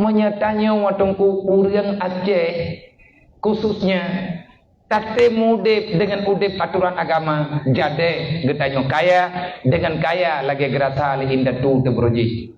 menyatanya watungku urang Aceh khususnya tate mudip dengan udip aturan agama jade getanyo kaya dengan kaya lagi gerasa lihindatu tebroji.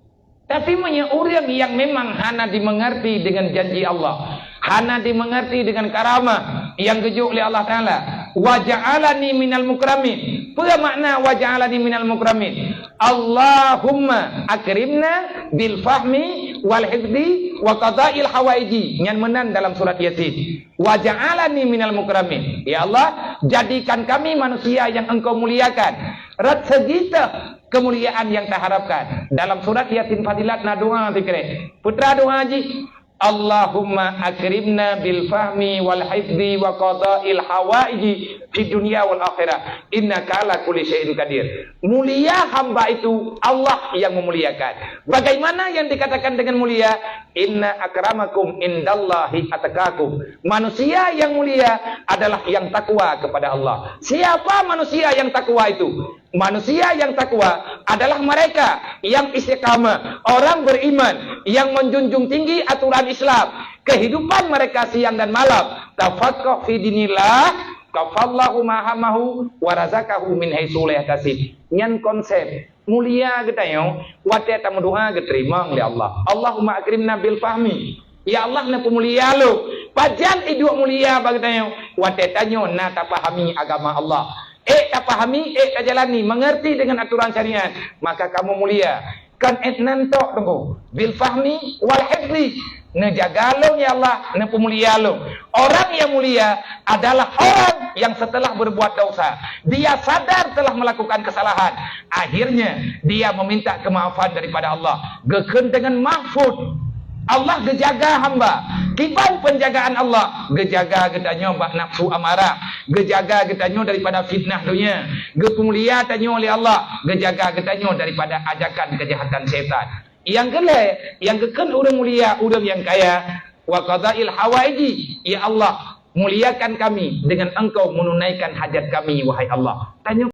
Tapi punya orang yang memang hana dimengerti dengan janji Allah, hana dimengerti dengan karamah yang gejuk oleh Allah Ta'ala. Wa ja'alani minal mukramin. Apa makna wa ja'alani minal mukramin? Allahumma akrimna bil fahmi wal hifdi wa qada'il hawaiji. Yang menan dalam surat Yasin. Wa ja'alani minal mukramin. Ya Allah, jadikan kami manusia yang Engkau muliakan. Rat segita kemuliaan yang tak harapkan. Dalam surat Yasin Fadilat na doa fikre. Putra doa haji. Allahumma akrimna bil fahmi wal hifzi wa qada'il hawaiji di dunia wal akhirah. Innaka ala kulli syai'in qadir. Mulia hamba itu Allah yang memuliakan. Bagaimana yang dikatakan dengan mulia? Inna akramakum indallahi atqakum. Manusia yang mulia adalah yang takwa kepada Allah. Siapa manusia yang takwa itu? Manusia yang takwa adalah mereka yang istiqamah, orang beriman yang menjunjung tinggi aturan Islam, kehidupan mereka siang dan malam. Tafaqqah fi dinillah, kafallahu mahamahu wa razaqahu min haitsu la yahtasib. Nyan konsep mulia getayo, wate tamu doa geterima oleh Allah. Allahumma akrimna bil fahmi. Ya Allah na pemulia lo. Pajan hidup mulia bagetayo, wate tanyo na tapahami agama Allah. Tak pahami, tak jalani, mengerti dengan aturan syariat, maka kamu mulia. Kan nantok tunggu bil fahmi wal hifzi. Nejaga lo ya Allah, ne pemulia lo. Orang yang mulia adalah orang yang setelah berbuat dosa, dia sadar telah melakukan kesalahan. Akhirnya dia meminta kemaafan daripada Allah. Geken dengan mahfud. Allah gejaga hamba. Kiban penjagaan Allah. Gejaga getanyo bak nafsu amarah. Gejaga getanyo daripada fitnah dunia. Gepemulia tanyo oleh Allah. Gejaga getanyo daripada ajakan kejahatan setan. Yang kele, yang keken orang mulia, orang yang kaya. Wa qada'il hawaiji. Ya Allah, muliakan kami dengan Engkau menunaikan hajat kami, wahai Allah. Tanya